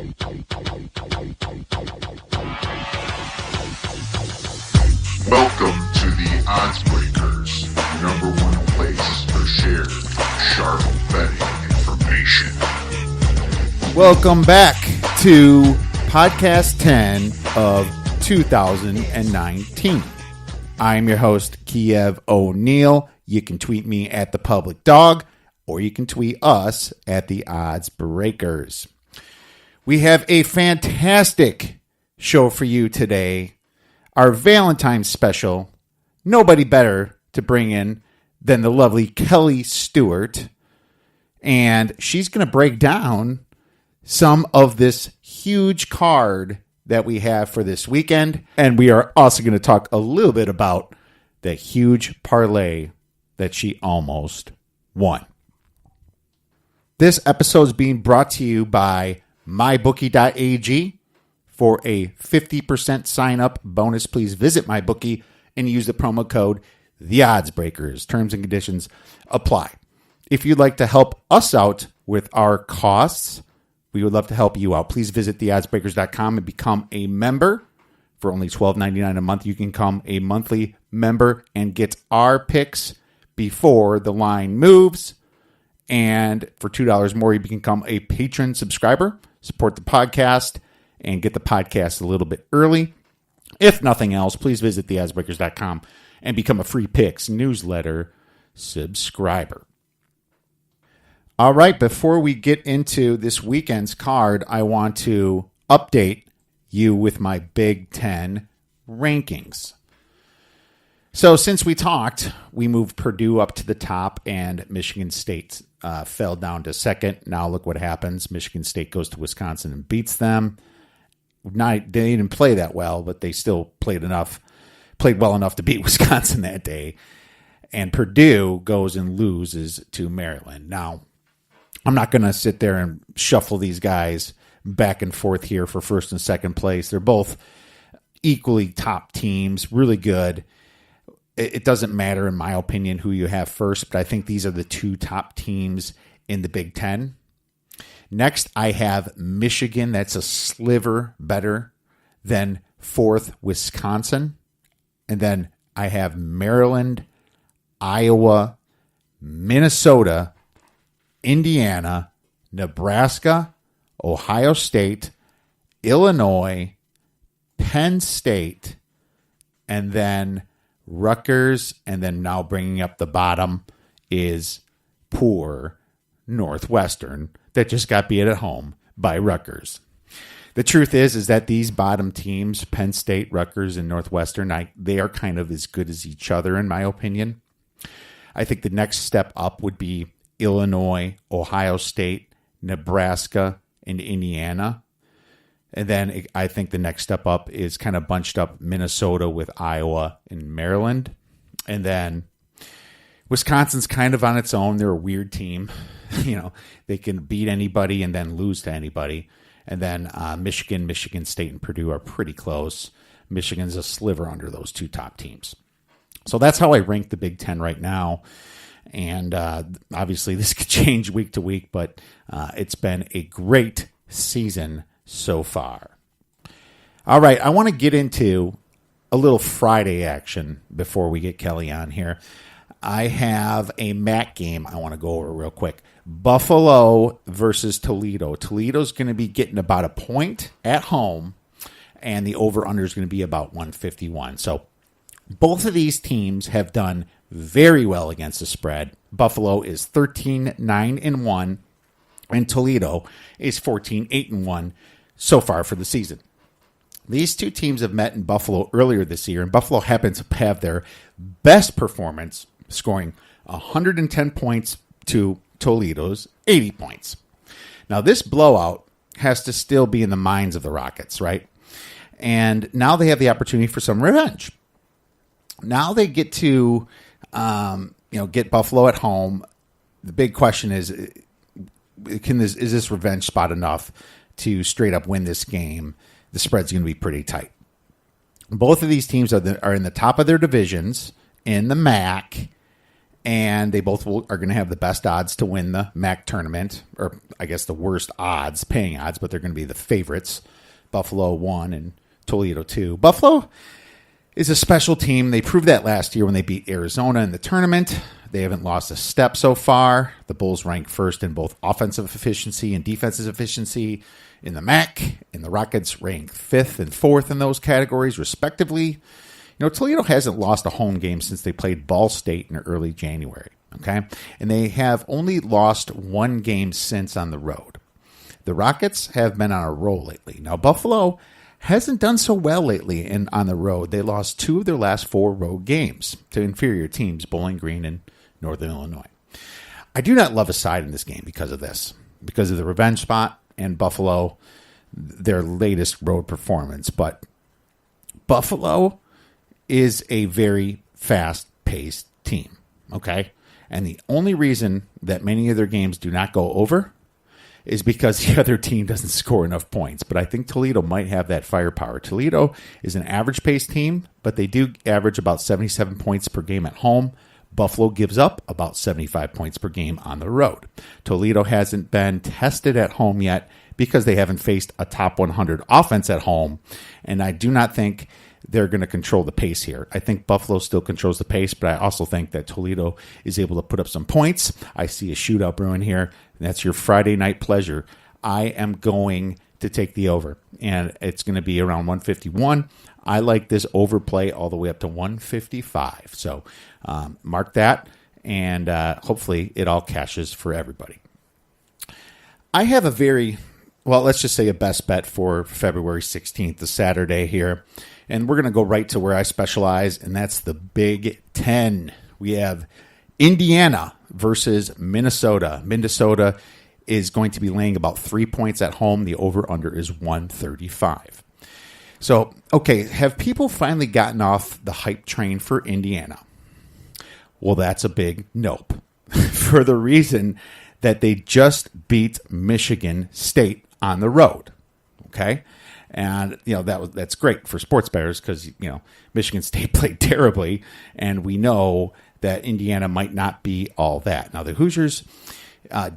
Welcome to the Odds Breakers, number one place for shared, sharp betting information. Welcome back to podcast 10 of 2019. I'm your host, Kiev O'Neill. You can tweet me at the Public Dog, or you can tweet us at the Odds Breakers. We have a fantastic show for you today. Our Valentine's special. Nobody better to bring in than the lovely Kelly Stewart. And she's going to break down some of this huge card that we have for this weekend. And we are also going to talk a little bit about the huge parlay that she almost won. This episode is being brought to you by mybookie.ag. For a 50% sign-up bonus, please visit MyBookie and use the promo code TheOddsBreakers. Terms and conditions apply. If you'd like to help us out with our costs, we would love to help you out. Please visit theoddsbreakers.com and become a member. For only $12.99 a month, you can become a monthly member and get our picks before the line moves. And for $2 more, you can become a patron subscriber, support the podcast, and get the podcast a little bit early. If nothing else, please visit theoddsbreakers.com and become a free picks newsletter subscriber. All right, before we get into this weekend's card, I want to update you with my Big Ten rankings. So since we talked, we moved Purdue up to the top and Michigan State fell down to second. Now look what happens. Michigan State goes to Wisconsin and beats them. They didn't play that well, but they still played well enough to beat Wisconsin that day. And Purdue goes and loses to Maryland. Now, I'm not going to sit there and shuffle these guys back and forth here for first and second place. They're both equally top teams, really good. It doesn't matter, in my opinion, who you have first, but I think these are the two top teams in the Big Ten. Next, I have Michigan. That's a sliver better than fourth Wisconsin. And then I have Maryland, Iowa, Minnesota, Indiana, Nebraska, Ohio State, Illinois, Penn State, and then Rutgers. And then now bringing up the bottom is poor Northwestern that just got beat at home by Rutgers. The truth is that these bottom teams, Penn State, Rutgers, and Northwestern, they are kind of as good as each other, in my opinion. I think the next step up would be Illinois, Ohio State, Nebraska, and Indiana. And then I think the next step up is kind of bunched up Minnesota with Iowa and Maryland. And then Wisconsin's kind of on its own. They're a weird team. They can beat anybody and then lose to anybody. And then Michigan State, and Purdue are pretty close. Michigan's a sliver under those two top teams. So that's how I rank the Big Ten right now. And obviously this could change week to week, but it's been a great season so far. All right, I want to get into a little Friday action before we get Kelly on here. I have a MAC game I want to go over real quick. Buffalo versus Toledo. Toledo's going to be getting about a point at home, and the over-under is going to be about 151. So both of these teams have done very well against the spread. Buffalo is 13-9-1, and Toledo is 14-8-1 so far for the season. These two teams have met in Buffalo earlier this year, and Buffalo happens to have their best performance, scoring 110 points to Toledo's 80 points. Now, this blowout has to still be in the minds of the Rockets, right? And now they have the opportunity for some revenge. Now they get to, get Buffalo at home. The big question is, is this revenge spot enough to straight up win this game? The spread's going to be pretty tight. Both of these teams are in the top of their divisions in the MAC, and they both are going to have the best odds to win the MAC tournament, or I guess the worst odds, paying odds, but they're going to be the favorites. Buffalo 1 and Toledo 2. Buffalo is a special team. They proved that last year when they beat Arizona in the tournament. They haven't lost a step so far. The Bulls rank first in both offensive efficiency and defensive efficiency in the MAC, and the Rockets rank 5th and 4th in those categories, respectively. Toledo hasn't lost a home game since they played Ball State in early January, okay? And they have only lost one game since on the road. The Rockets have been on a roll lately. Now, Buffalo hasn't done so well lately on the road. They lost 2 of their last 4 road games to inferior teams, Bowling Green and Northern Illinois. I do not love a side in this game because of this, because of the revenge spot and Buffalo, their latest road performance. But Buffalo is a very fast-paced team, okay? And the only reason that many of their games do not go over is because the other team doesn't score enough points. But I think Toledo might have that firepower. Toledo is an average-paced team, but they do average about 77 points per game at home. Buffalo gives up about 75 points per game on the road. Toledo hasn't been tested at home yet because they haven't faced a top 100 offense at home, and I do not think they're going to control the pace here. I think Buffalo still controls the pace, but I also think that Toledo is able to put up some points. I see a shootout brewing here. That's your Friday night pleasure. I am going to take the over, and it's going to be around 151. I like this overplay all the way up to 155. So mark that, and hopefully it all cashes for everybody. I have a let's just say a best bet for February 16th, the Saturday here. And we're going to go right to where I specialize, and that's the Big Ten. We have Indiana versus Minnesota. Minnesota is going to be laying about 3 points at home. The over-under is 135. So, okay, have people finally gotten off the hype train for Indiana? Well, that's a big nope. For the reason that they just beat Michigan State on the road. Okay? And, that's great for sports bettors because, Michigan State played terribly, and we know that Indiana might not be all that. Now, the Hoosiers,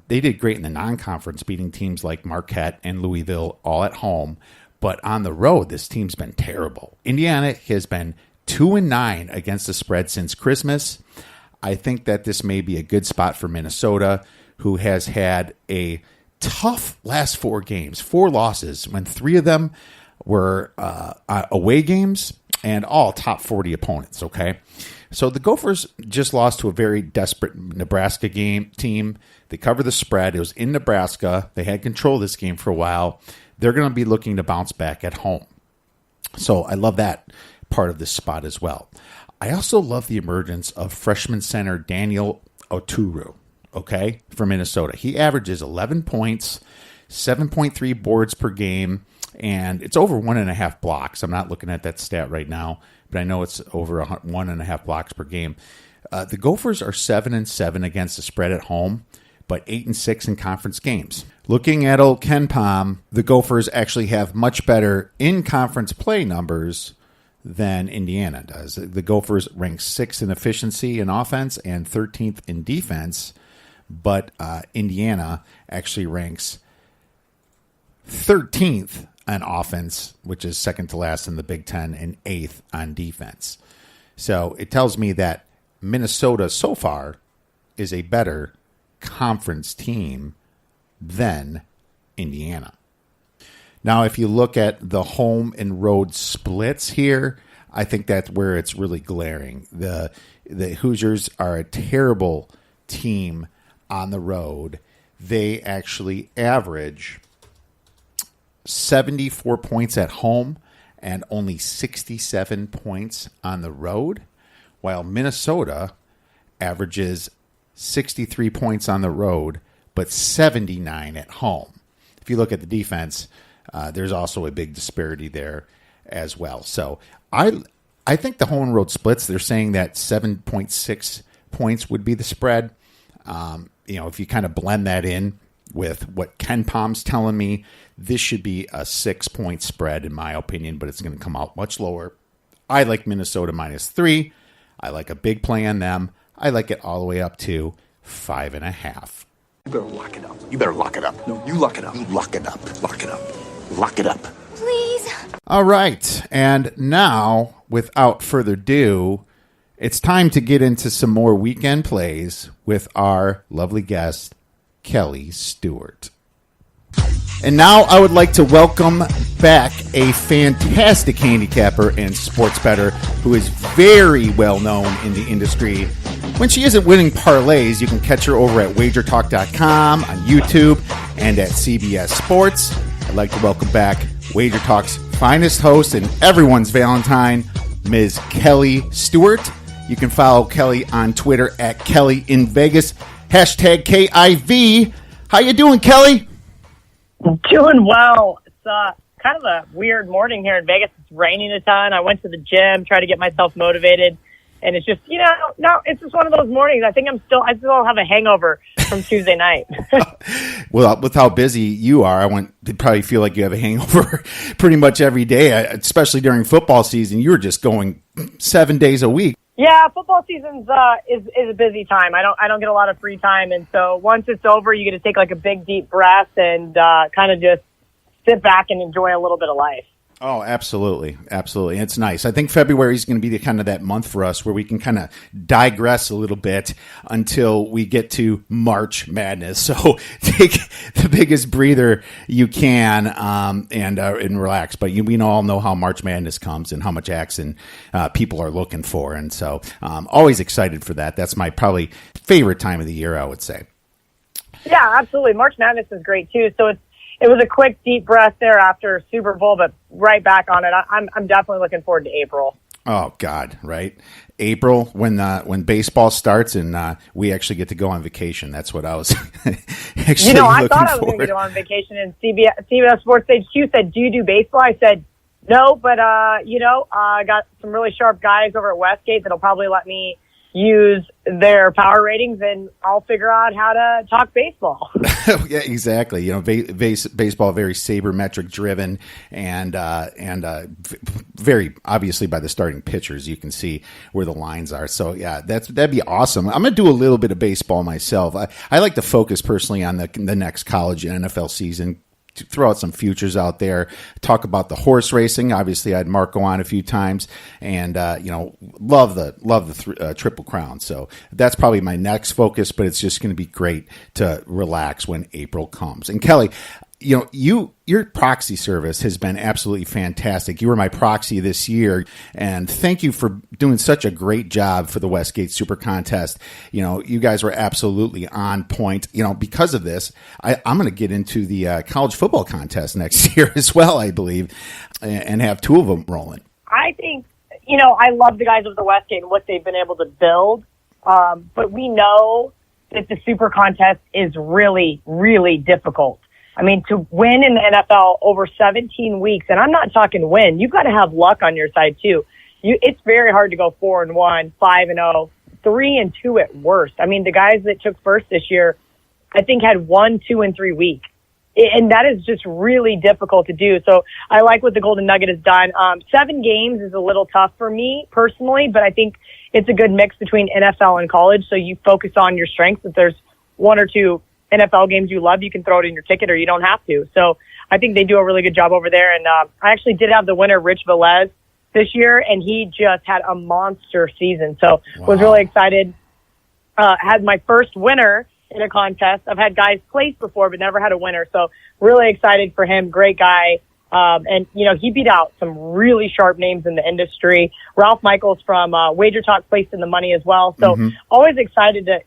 they did great in the non-conference, beating teams like Marquette and Louisville all at home. But on the road, this team's been terrible. Indiana has been 2-9 against the spread since Christmas. I think that this may be a good spot for Minnesota, who has had a tough last 4 games, 4 losses, when 3 of them were away games and all top 40 opponents, okay? So the Gophers just lost to a very desperate Nebraska team. They covered the spread. It was in Nebraska. They had control of this game for a while. They're going to be looking to bounce back at home. So I love that part of this spot as well. I also love the emergence of freshman center Daniel Oturu, okay, for Minnesota. He averages 11 points, 7.3 boards per game, and it's over 1.5 blocks. I'm not looking at that stat right now, but I know it's over 1.5 blocks per game. The Gophers are 7-7 against the spread at home, but 8-6 in conference games. Looking at old Ken Pom, the Gophers actually have much better in-conference play numbers than Indiana does. The Gophers rank 6th in efficiency in offense and 13th in defense, but Indiana actually ranks 13th on offense, which is second to last in the Big Ten, and 8th on defense. So it tells me that Minnesota so far is a better conference team than Indiana. Now, if you look at the home and road splits here, I think that's where it's really glaring. The Hoosiers are a terrible team on the road. They actually average 74 points at home and only 67 points on the road, while Minnesota averages 63 points on the road, but 79 at home. If you look at the defense, there's also a big disparity there as well. So I think the home and road splits, they're saying that 7.6 points would be the spread. If you kind of blend that in with what Ken Pom's telling me, this should be a 6-point spread in my opinion, but it's going to come out much lower. I like Minnesota -3. I like a big play on them. I like it all the way up to 5.5. You better lock it up. You better lock it up. No, you lock it up. You lock it up. Lock it up. Lock it up. Please. All right. And now, without further ado, it's time to get into some more weekend plays with our lovely guest, Kelly Stewart. And now I would like to welcome back a fantastic handicapper and sports bettor who is very well known in the industry. When she isn't winning parlays, you can catch her over at wagertalk.com, on YouTube, and at CBS Sports. I'd like to welcome back Wager Talk's finest host and everyone's Valentine, Ms. Kelly Stewart. You can follow Kelly on Twitter at Kelly in Vegas, hashtag KIV. How you doing, Kelly? Doing well. It's kind of a weird morning here in Vegas. It's raining a ton. I went to the gym, tried to get myself motivated, and it's just, it's just one of those mornings. I still have a hangover from Tuesday night. Well, with how busy you are, you probably feel like you have a hangover pretty much every day, especially during football season. You were just going 7 days a week. Yeah, football season's is a busy time. I don't get a lot of free time, and so once it's over, you get to take like a big deep breath and kind of just sit back and enjoy a little bit of life. Oh, absolutely, absolutely. It's nice. I think February is going to be the kind of that month for us where we can kind of digress a little bit until we get to March Madness. So take the biggest breather you can and relax. But we all know how March Madness comes and how much action people are looking for, and so always excited for that. That's my probably favorite time of the year, I would say. Yeah, absolutely. March Madness is great too. So it was a quick, deep breath there after Super Bowl, but right back on it. I'm definitely looking forward to April. Oh, God, right? April, when baseball starts and we actually get to go on vacation. That's what I was actually I thought I was going to go on vacation, and CBS Sports HQ said, do you do baseball? I said, no, but, I got some really sharp guys over at Westgate that'll probably let me use their power ratings, and I'll figure out how to talk baseball. Yeah, exactly. Baseball very sabermetric driven, and very obviously by the starting pitchers, you can see where the lines are. So yeah, that'd be awesome. I'm gonna do a little bit of baseball myself. I like to focus personally on the next college and NFL season. To throw out some futures out there, talk about the horse racing. Obviously, I had Marco on a few times, and love the Triple Crown. So that's probably my next focus. But it's just going to be great to relax when April comes. And Kelly, your proxy service has been absolutely fantastic. You were my proxy this year, and thank you for doing such a great job for the Westgate Super Contest. You guys were absolutely on point. Because of this, I'm going to get into the college football contest next year as well, I believe, and have two of them rolling. I think, I love the guys of the Westgate and what they've been able to build, but we know that the Super Contest is really, really difficult. I mean, to win in the NFL over 17 weeks, and I'm not talking win, you've got to have luck on your side too. It's very hard to go 4-1, 5-0, 3-2 at worst. I mean, the guys that took first this year, I think had 1, 2, and 3 weeks. And that is just really difficult to do. So I like what the Golden Nugget has done. 7 games is a little tough for me personally, but I think it's a good mix between NFL and college. So you focus on your strengths. If there's 1 or 2 NFL games you love, you can throw it in your ticket or you don't have to. So I think they do a really good job over there. And I actually did have the winner, Rich Velez, this year, and he just had a monster season. So was really excited. Had my first winner in a contest. I've had guys place before, but never had a winner. So really excited for him. Great guy. And he beat out some really sharp names in the industry. Ralph Michaels from Wager Talk placed in the money as well. So always excited to,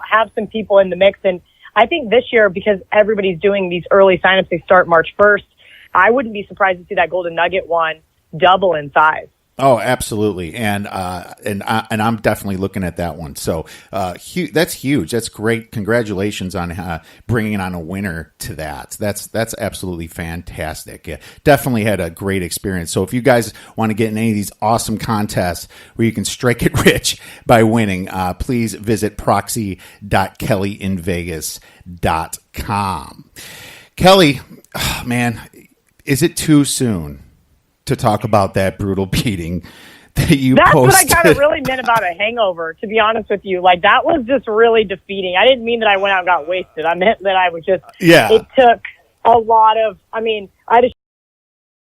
have some people in the mix. And I think this year, because everybody's doing these early signups, they start March 1st, I wouldn't be surprised to see that Golden Nugget one double in size. Oh, absolutely, and I'm definitely looking at that one. So that's huge. That's great. Congratulations on bringing on a winner to that. That's absolutely fantastic. Yeah, definitely had a great experience. So if you guys want to get in any of these awesome contests where you can strike it rich by winning, please visit proxy.kellyinvegas.com. Kelly, man, is it too soon to talk about that brutal beating that you That's posted. what I kind of really meant about a hangover, to be honest with you. Like, that was just really defeating. I didn't mean that I went out and got wasted. I meant that I was just, Yeah. it took a lot of, I mean, I just